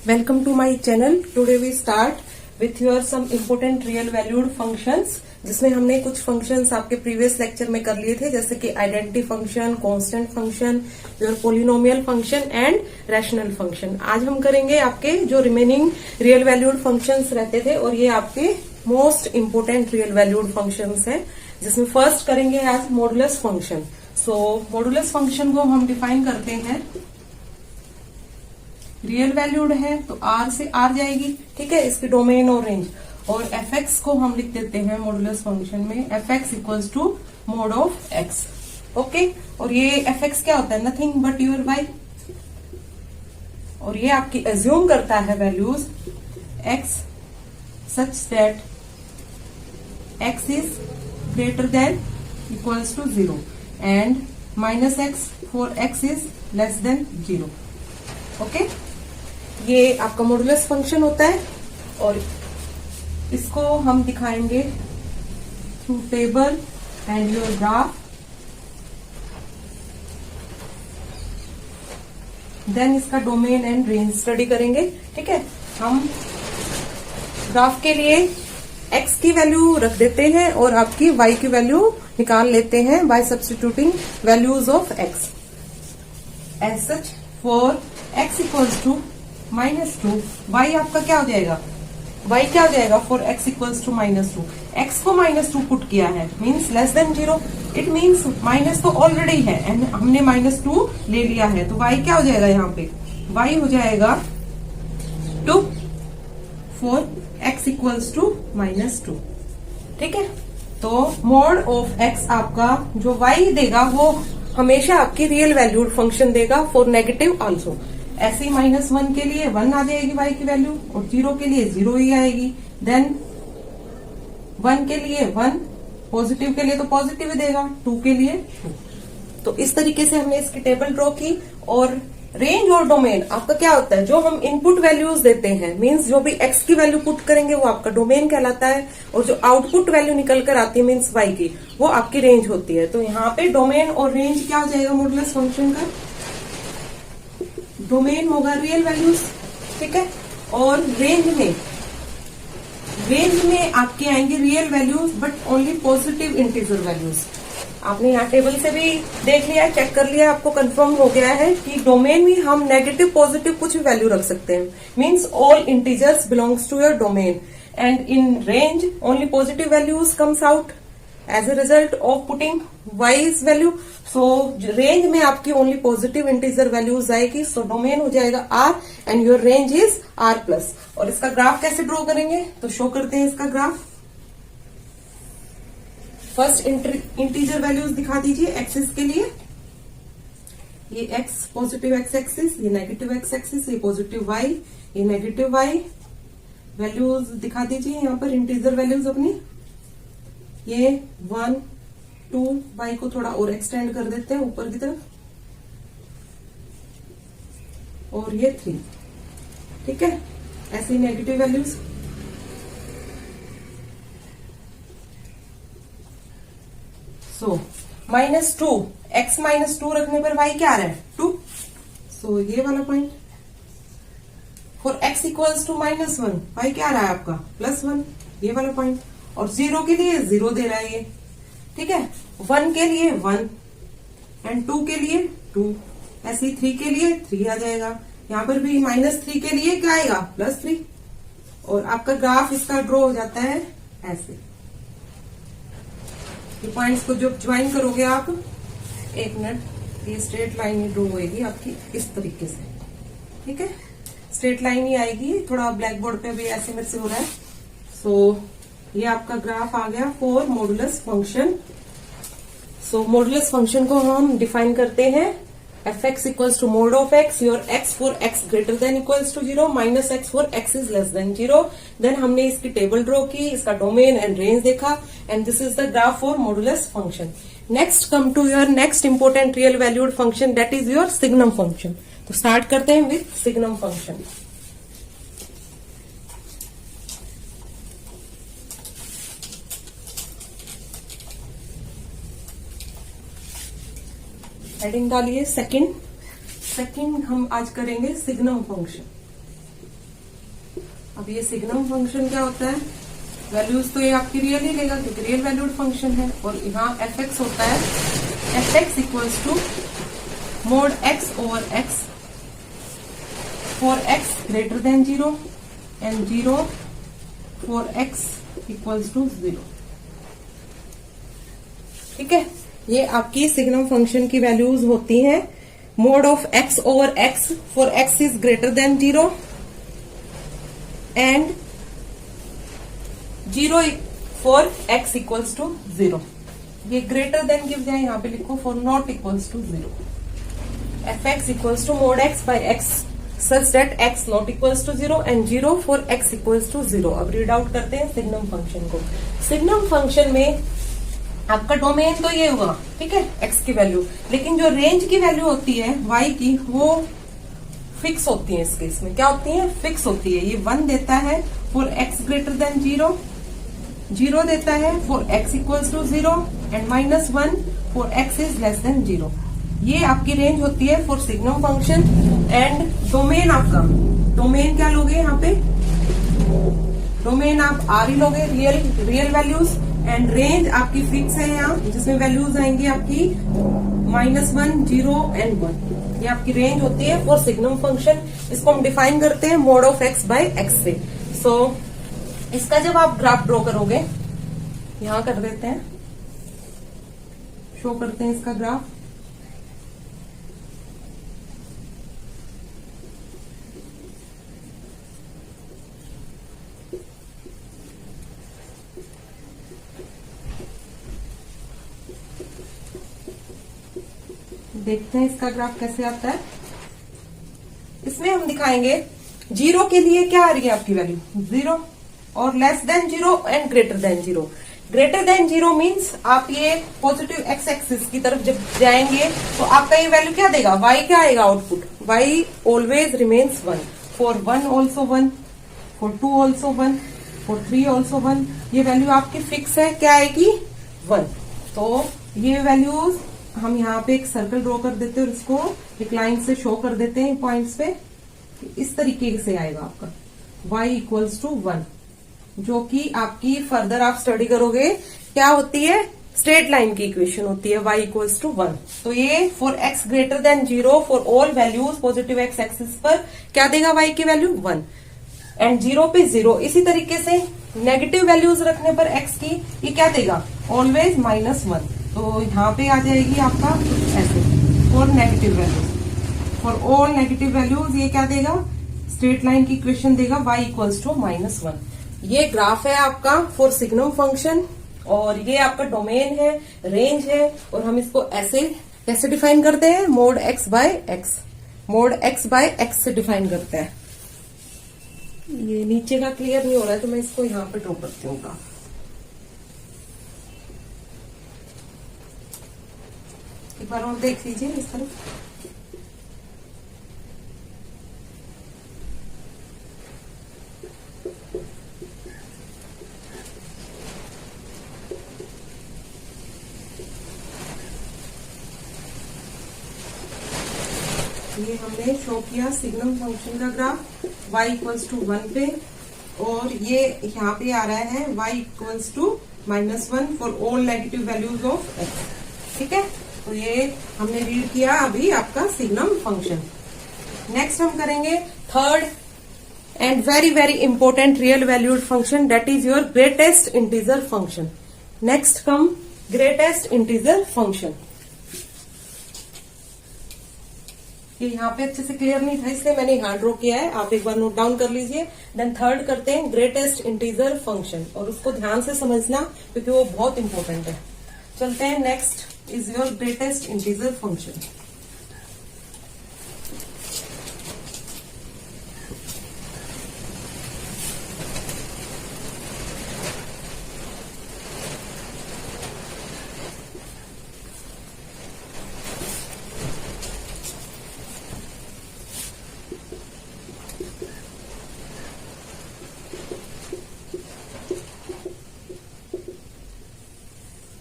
Welcome to my channel. Today we start with your some important real valued functions, जिसमें हमने कुछ functions आपके previous lecture में कर लिए थे, जैसे कि identity function, constant function, your polynomial function and rational function. आज हम करेंगे आपके जो रिमेनिंग रियल वैल्यूड फंक्शंस रहते थे, और ये आपके most important real valued functions हैं, जिसमें फर्स्ट करेंगे आज modulus function. So modulus function को हम डिफाइन करते हैं, रियल वैल्यूड है तो आर से आर जाएगी, ठीक है, इसकी डोमेन और रेंज। और एफ एक्स को हम लिख देते हैं मॉडुलस फंक्शन में F x equals to mod of X. Okay, और ये एफ एक्स क्या होता है? Nothing but your Y. और ये आपकी एज्यूम करता है values X such that X is greater than equals to 0 and minus X for X is less than 0। Okay, ये आपका मॉडुलस फंक्शन होता है, और इसको हम दिखाएंगे through table and your graph. Then इसका डोमेन एंड रेंज स्टडी करेंगे, ठीक है। हम ग्राफ के लिए x की वैल्यू रख देते हैं और आपकी y की वैल्यू निकाल लेते हैं by substituting values of x। As such for x equals to -2, y आपका क्या हो जाएगा? y क्या हो जाएगा for x equals to -2? x को -2 पुट किया है, means less than 0। It means minus तो ऑलरेडी है एंड हमने -2 ले लिया है, तो y क्या हो जाएगा यहाँ पे? y हो जाएगा 2 फॉर x इक्वल्स टू -2, ठीक है। तो मॉड ऑफ x आपका जो y देगा वो हमेशा आपकी रियल वैल्यूड फंक्शन देगा फॉर नेगेटिव आल्सो। ऐसे ही -1 के लिए 1 आ जाएगी y की वैल्यू, और 0 के लिए 0 ही आएगी। देन 1 के लिए 1, पॉजिटिव के लिए तो पॉजिटिव ही देगा, 2 के लिए 2। तो इस तरीके से हमने इसकी टेबल ड्रॉ की। और रेंज और डोमेन आपका क्या होता है? जो हम इनपुट वैल्यूज देते हैं, मीन्स जो भी x की वैल्यू पुट करेंगे वो आपका डोमेन कहलाता है, और जो आउटपुट वैल्यू निकल कर आती है मीन्स y की, वो आपकी रेंज होती है। तो यहाँ पे डोमेन और रेंज क्या हो जाएगा मॉडुलस फंक्शन का? डोमेन होगा रियल वैल्यूज, ठीक है, और रेंज में आपके आएंगे real values but only positive integer values. आपने यहाँ टेबल से भी देख लिया, चेक कर लिया, आपको कंफर्म हो गया है कि डोमेन में हम नेगेटिव पॉजिटिव कुछ भी वैल्यू रख सकते हैं, means all integers belongs to your domain, and in range only positive values comes out as a result of putting y's value. So range में आपकी ओनली पॉजिटिव इंटीजर वैल्यूज आएगी। So domain हो जाएगा R and your range is R+। और इसका graph कैसे draw करेंगे? तो शो करते हैं इसका ग्राफ। फर्स्ट इंटीजर वैल्यूज दिखा दीजिए एक्सिस के लिए। ये x पॉजिटिव x एक्सिस, ये नेगेटिव x एक्सिस, ये पॉजिटिव y, ये नेगेटिव y। वैल्यूज दिखा दीजिए यहाँ पर इंटीजर वैल्यूज अपनी। ये 1, 2, y को थोड़ा और एक्सटेंड कर देते हैं ऊपर की तरफ, और ये 3, ठीक है। ऐसे ही नेगेटिव वैल्यूज। सो -2, x -2 रखने पर y क्या आ रहा है? 2। सो ये वाला point. For x equals to -1, y क्या आ रहा है आपका? +1, ये वाला पॉइंट। और 0 के लिए 0 दे रहा है ये, ठीक है। 1 के लिए 1 एंड 2 के लिए 2। ऐसे ही 3 के लिए 3 आ जाएगा। यहाँ पर भी -3 के लिए क्या आएगा? +3। और आपका ग्राफ इसका ड्रॉ हो जाता है ऐसे। ये पॉइंट्स को जब ज्वाइन करोगे आप, 1 मिनट, ये स्ट्रेट लाइन ही ड्रॉ होगी आपकी इस तरीके से, ठीक है। स्ट्रेट लाइन ही आएगी, थोड़ा ब्लैक बोर्ड पे भी ऐसे मेरे से हो रहा है। सो ये आपका ग्राफ आ गया for modulus function. So modulus function को हम डिफाइन करते हैं F x equals to mod of X, your X for X greater than equals to 0 minus X for X is less than 0। Then हमने इसकी table draw की, इसका domain and range देखा, and this is the graph for modulus function. Next come to your next important real valued function, that is your signum function. तो start करते हैं with signum function. Heading डालिए second. हम आज करेंगे signum function. अब ये सिग्नम फंक्शन क्या होता है, वैल्यूज तो ये आपकी रियल ही लेगा क्योंकि रियल वैल्यूड फंक्शन है, और यहाँ एफ एक्स होता है, F x equals to mod X over X for X greater than 0 and 0 for X equals to 0। ठीक है, ये आपकी सिग्नम फंक्शन की वैल्यूज होती हैं। Mod of X over X for X is greater than 0 and 0 for X equals to 0। ये greater than give जाए, यहाँ पे लिखो for not equals to 0। F x equals to mod X by X such that X not equals to 0 and 0 for X equals to 0। अब read out करते हैं signum function को। Signum function में आपका डोमेन तो ये हुआ, ठीक है, एक्स की वैल्यू, लेकिन जो रेंज की वैल्यू होती है वाई की वो फिक्स होती है। इस केस में क्या होती है, फिक्स होती है। ये 1 देता है फॉर एक्स ग्रेटर देन 0, 0 देता है for X equals to 0 and -1 for X is less than 0। ये आपकी रेंज होती है for signum function. And domain आपका, डोमेन क्या लोगे यहाँ पे, डोमेन आप आर ही लोगे, रियल वैल्यूज, एंड रेंज आपकी फिक्स है यहाँ जिसमें वैल्यूज आएंगी आपकी -1, 0 एंड 1। ये आपकी रेंज होती है फॉर सिग्नम फंक्शन। इसको हम डिफाइन करते हैं mod of x by x से। सो इसका जब आप ग्राफ ड्रॉ करोगे, यहां कर देते हैं, शो करते हैं इसका ग्राफ। देखते हैं इसका ग्राफ कैसे आता है। इसमें हम दिखाएंगे 0 के लिए क्या आ रही है आपकी वैल्यू, 0 और less than 0 and greater than 0। Greater than 0 means आप ये पॉजिटिव एक्स एक्सिस की तरफ जब जाएंगे तो आपका ये वैल्यू क्या देगा, y क्या आएगा output, y always remains 1, for 1 also 1, for 2 also 1, for 3 also 1। ये वैल्यू आपकी फिक्स है, क्या आएगी 1। तो ये वैल्यूज हम यहाँ पे एक सर्कल ड्रॉ कर देते हैं और इसको एक लाइन से शो कर देते हैं पॉइंट्स पे। इस तरीके से आएगा आपका y इक्वल्स टू 1, जो कि आपकी फर्दर आप स्टडी करोगे क्या होती है, स्ट्रेट लाइन की इक्वेशन होती है y इक्वल्स टू 1। तो ये for x greater than 0 for all values positive x axis पर क्या देगा y की वैल्यू 1 एंड 0 पे 0। इसी तरीके से नेगेटिव वैल्यूज रखने पर x की ये क्या देगा, ऑलवेज -1। तो यहाँ पे आ जाएगी आपका ऐसे for negative values, for all negative values ये क्या देगा, स्ट्रेट लाइन की इक्वेशन देगा y इक्वल्स टू -1। ये ग्राफ है आपका फॉर सिग्नम फंक्शन, और ये आपका डोमेन है, रेंज है, और हम इसको ऐसे कैसे डिफाइन करते हैं, mod x by x, mod x by x से डिफाइन करते हैं। ये नीचे का क्लियर नहीं हो रहा है तो मैं इसको यहाँ पे ड्रॉ करती हूँ ग्राफ। एक बार और देख लीजिए इस तरफ। ये हमने शो किया सिग्नम फंक्शन का ग्राफ y इक्वल्स टू 1 पे, और ये यहाँ पे आ रहा है y equals to -1 for all negative values of x। ठीक है, तो ये हमने रीड किया अभी आपका सिग्नम फंक्शन। नेक्स्ट हम करेंगे third and very very important real valued function, that is your greatest integer function. Next come greatest integer function. ये यहाँ पे अच्छे से क्लियर नहीं था इसलिए मैंने यहाँ ड्रॉ किया है, आप एक बार नोट डाउन कर लीजिए। देन थर्ड करते हैं ग्रेटेस्ट इंटीजर फंक्शन, और उसको ध्यान से समझना क्योंकि वो बहुत इंपॉर्टेंट है। चलते हैं, next is your greatest integer function.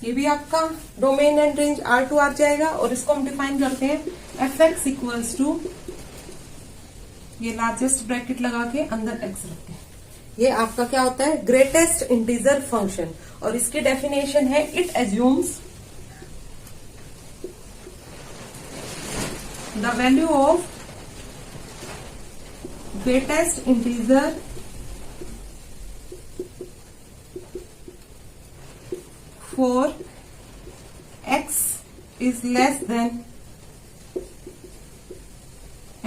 ये भी आपका domain and range R to R जाएगा, और इसको हम डिफाइन करते हैं एफ एक्स इक्वल्स टू, ये लार्जेस्ट ब्रैकेट लगा के अंदर x रखते हैं, ये आपका क्या होता है, ग्रेटेस्ट इंटीजर फंक्शन। और इसकी डेफिनेशन है, it assumes the value of greatest integer for x is less than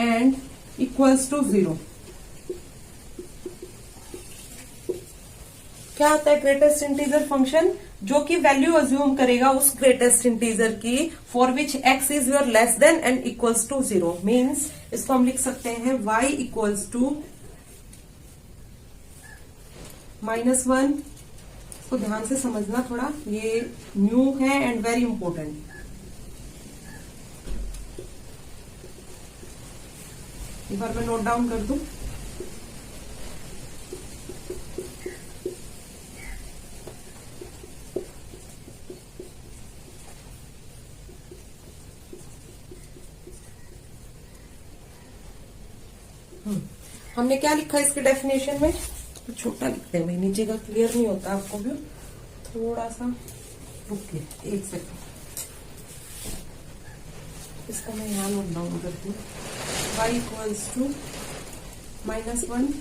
and equals to 0। क्या होता है ग्रेटेस्ट इंटीजर फंक्शन, जो कि वैल्यू अज्यूम करेगा उस ग्रेटेस्ट इंटीजर की for which x is your less than and equals to 0। Means इसको हम लिख सकते हैं y इक्वल्स टू -1। इसको ध्यान से समझना थोड़ा, ये न्यू है एंड वेरी इंपॉर्टेंट। एक बार मैं नोट डाउन कर दूं। हमने क्या लिखा इसके डेफिनेशन में, तो छोटा लिखते हैं भाई, नीचे का क्लियर नहीं होता आपको भी, थोड़ा सा रुकिए एक सेकंड, इसका मैं यहाँ नोट डाउन करती हूँ। y इक्वल्स टू -1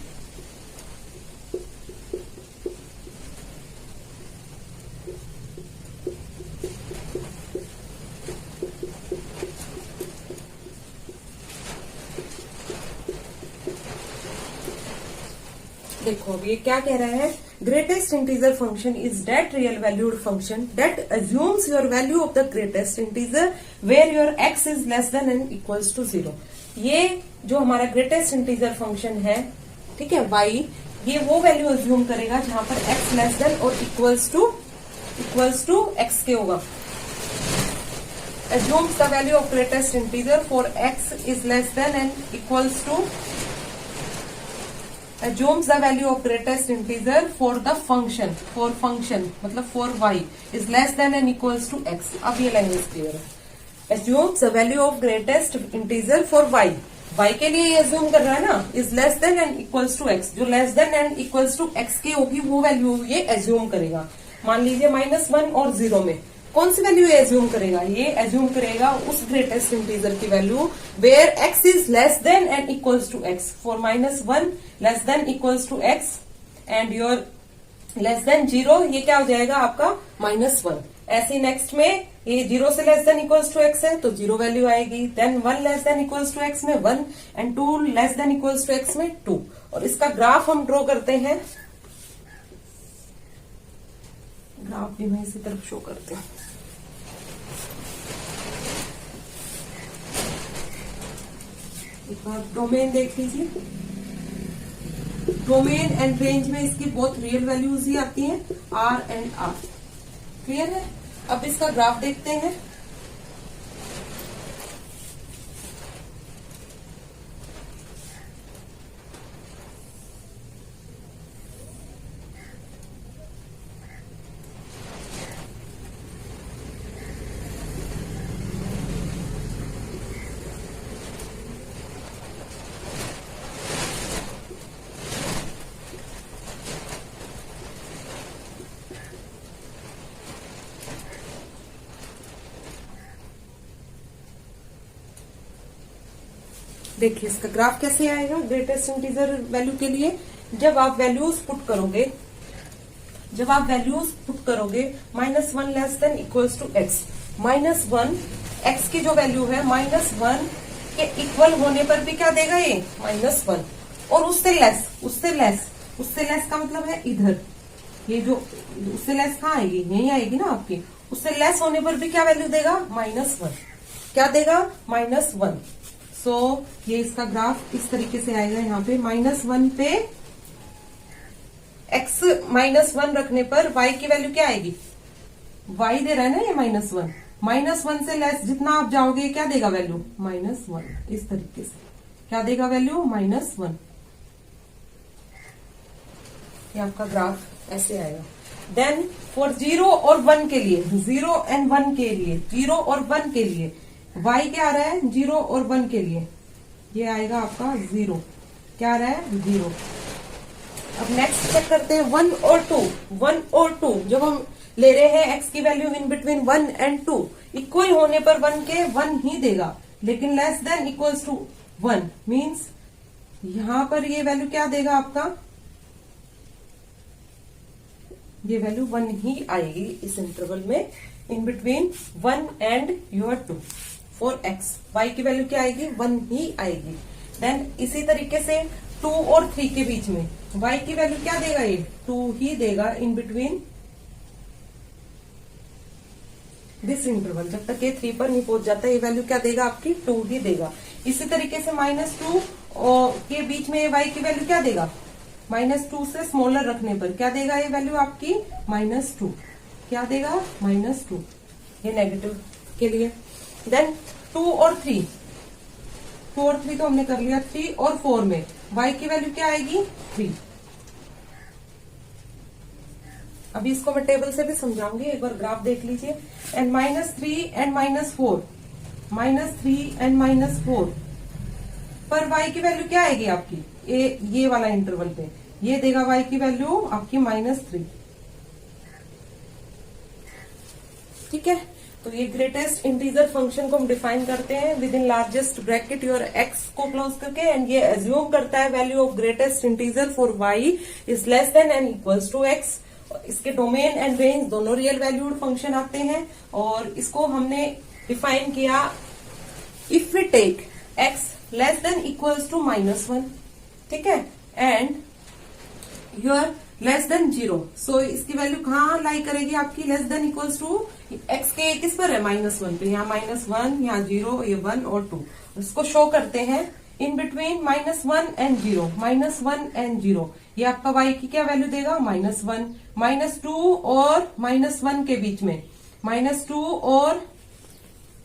देखो अब ये क्या कह रहा है, greatest integer function is that real valued function that assumes your value of the greatest integer where your x is less than and equals to 0। ये जो हमारा ग्रेटेस्ट इंटीजर फंक्शन है, ठीक है, y, ये वो वैल्यू अज्यूम करेगा जहां पर x लेस देन और इक्वल्स टू x के होगा। assumes the value of greatest integer for x is less than and equals to assumes the value of greatest integer for the function मतलब for y is less than and equals to x। अब ये language clear है। assumes the value of greatest integer for y के लिए ये assume कर रहा है ना, is less than and equals to x, जो less than and equals to x की होगी वो वैल्यू ये assume करेगा। मान लीजिए -1 और 0 में कौन सी वैल्यू एज्यूम करेगा, ये एज्यूम करेगा उस ग्रेटेस्ट इंटीजर की value where x is less than and equals to x। For -1 less than equals to x and your less than 0, ये क्या हो जाएगा आपका -1। ऐसे नेक्स्ट में ये 0 से less than equals to x है तो 0 वैल्यू आएगी। Then 1 less than equals to x में 1 and 2 less than equals to x में 2। और इसका ग्राफ हम ड्रॉ करते हैं, ग्राफ भी मैं इसी तरफ शो करते हैं। एक बार डोमेन देख लीजिए, डोमेन एंड रेंज में इसकी बहुत रियल वैल्यूज ही आती हैं, r एंड r। क्लियर है। अब इसका ग्राफ देखते हैं। देखिए इसका ग्राफ कैसे आएगा ग्रेटेस्ट इंटीजर वैल्यू के लिए। जब आप वैल्यूज पुट करोगे -1 less than equals to x, -1 x की जो वैल्यू है -1 के इक्वल होने पर भी क्या देगा ये -1, और उससे लेस का मतलब है इधर, ये जो उससे लेस कहाँ आएगी, यही आएगी ना आपकी। उससे लेस होने पर भी क्या वैल्यू देगा -1, क्या देगा -1। सो ये इसका ग्राफ इस तरीके से आएगा। यहाँ पे -1 पे x -1 रखने पर y की वैल्यू क्या आएगी, y दे रहा है ना ये -1 से लेस जितना आप जाओगे क्या देगा वैल्यू -1। इस तरीके से क्या देगा वैल्यू -1। ये आपका ग्राफ ऐसे आएगा। देन फॉर 0 और 1 के लिए, 0 एंड 1 के लिए, 0 और 1 के लिए y क्या आ रहा है 0 और 1 के लिए, ये आएगा आपका 0। क्या आ रहा है 0। अब नेक्स्ट चेक करते हैं 1 और 2। 1 और 2 जब हम ले रहे हैं एक्स की value in between 1 and 2, equal होने पर 1 के 1 ही देगा, लेकिन less than equals to 1 means यहां पर ये वैल्यू क्या देगा आपका, ये वैल्यू 1 ही आएगी इस इंटरवल में in between 1 and your 2 for x. Y की वैल्यू क्या आएगी, 1 ही आएगी। देन इसी तरीके से 2 और 3 के बीच में y की वैल्यू क्या देगा, ये 2 ही देगा इन बिटवीन दिस इंटरवल। जब तक ये 3 पर नहीं पहुंच जाता ये वैल्यू क्या देगा, आपकी 2 ही देगा। इसी तरीके से -2 के बीच में y की वैल्यू क्या देगा, -2 से स्मॉलर रखने पर क्या देगा ये वैल्यू आपकी, -2 क्या देगा, -2, ये नेगेटिव के लिए। देन 2 और 3 तो हमने कर लिया। 3 और 4 में y की वैल्यू क्या आएगी, 3। अभी इसको मैं टेबल से भी समझाऊंगी, एक बार ग्राफ देख लीजिए। एंड -3 एंड -4, -3 एंड -4 पर y की वैल्यू क्या आएगी आपकी, ये वाला इंटरवल पे ये देगा y की वैल्यू आपकी -3। ठीक है, तो ये ग्रेटेस्ट इंटीजर फंक्शन को हम डिफाइन करते हैं within largest bracket your x को क्लोज करके, एंड ये एज्यूम करता है value of greatest integer for y is less than and equals to x। इसके डोमेन एंड रेंज दोनों रियल वैल्यूड फंक्शन आते हैं, और इसको हमने डिफाइन किया if we take x less than equals to -1, ठीक है, and your less than 0। So इसकी वैल्यू कहाँ लाई करेगी आपकी, less than equals to x के किस पर है, -1 पे। यहाँ -1, यहाँ 0, ये 1 और 2। इसको शो करते हैं इन बिटवीन -1 एंड 0, -1 एंड 0। ये आपका y की क्या वैल्यू देगा, -1, -2 और -1 के बीच में, -2 और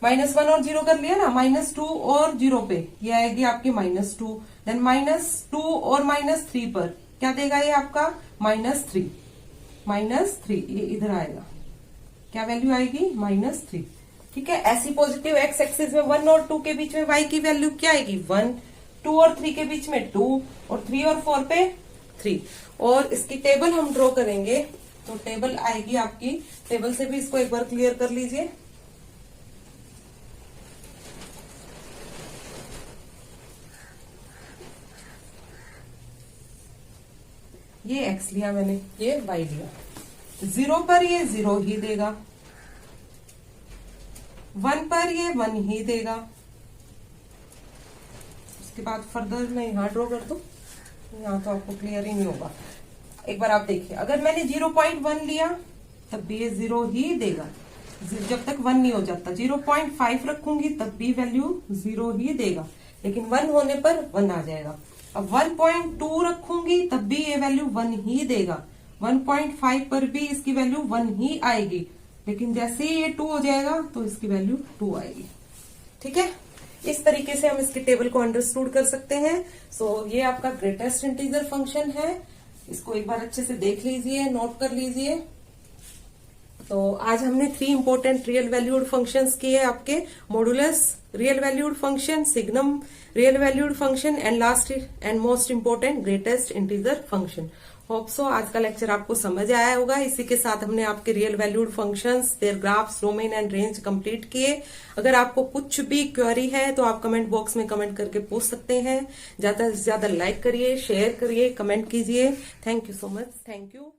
-1 और 0 कर लिया ना, -2 और 0 पे ये आएगी आपकी -2। देन -2 और -3 पर क्या देगा ये आपका, -3, ये इधर आएगा, क्या वैल्यू आएगी, -3। ठीक है, ऐसी पॉजिटिव एक्स एक्सिस में 1 और 2 के बीच में y की वैल्यू क्या आएगी, 1, 2 और 3 के बीच में 2, और 3 और 4 पे 3। और इसकी टेबल हम ड्रॉ करेंगे, तो टेबल आएगी आपकी, टेबल से भी इसको एक बार क्लियर कर लीजिए। ये x लिया मैंने, ये y लिया। 0 पर ये 0 ही देगा, 1 पर ये 1 ही देगा। उसके बाद फर्दर मैं यहाँ ड्रॉ कर दूं, यहाँ तो आपको क्लियर ही नहीं होगा। एक बार आप देखिए, अगर मैंने 0.1 लिया तब भी ये 0 ही देगा, जब तक 1 नहीं हो जाता। 0.5 रखूंगी तब भी वैल्यू 0 ही देगा, लेकिन 1 होने पर 1 आ जाएगा। अब 1.2 रखूंगी तब भी ये वैल्यू 1 ही देगा, 1.5 पर भी इसकी वैल्यू 1 ही आएगी, लेकिन जैसे ही ये 2 हो जाएगा तो इसकी वैल्यू 2 आएगी। ठीक है, इस तरीके से हम इसकी टेबल को अंडरस्टूड कर सकते हैं। सो ये आपका ग्रेटेस्ट इंटीजर फंक्शन है, इसको एक बार अच्छे से देख लीजिए, नोट कर लीजिए। तो आज हमने 3 इंपॉर्टेंट रियल वैल्यूड फंक्शंस किए आपके, modulus real valued function, signum real valued function, and last and most important greatest integer function. Hope so आज का लेक्चर आपको समझ आया होगा। इसी के साथ हमने आपके real valued functions, their graphs, domain and range complete किए। अगर आपको कुछ भी क्वेरी है तो आप कमेंट बॉक्स में कमेंट करके पूछ सकते हैं। ज्यादा से ज्यादा लाइक करिए, शेयर करिए, कमेंट कीजिए। Thank you so much, thank you.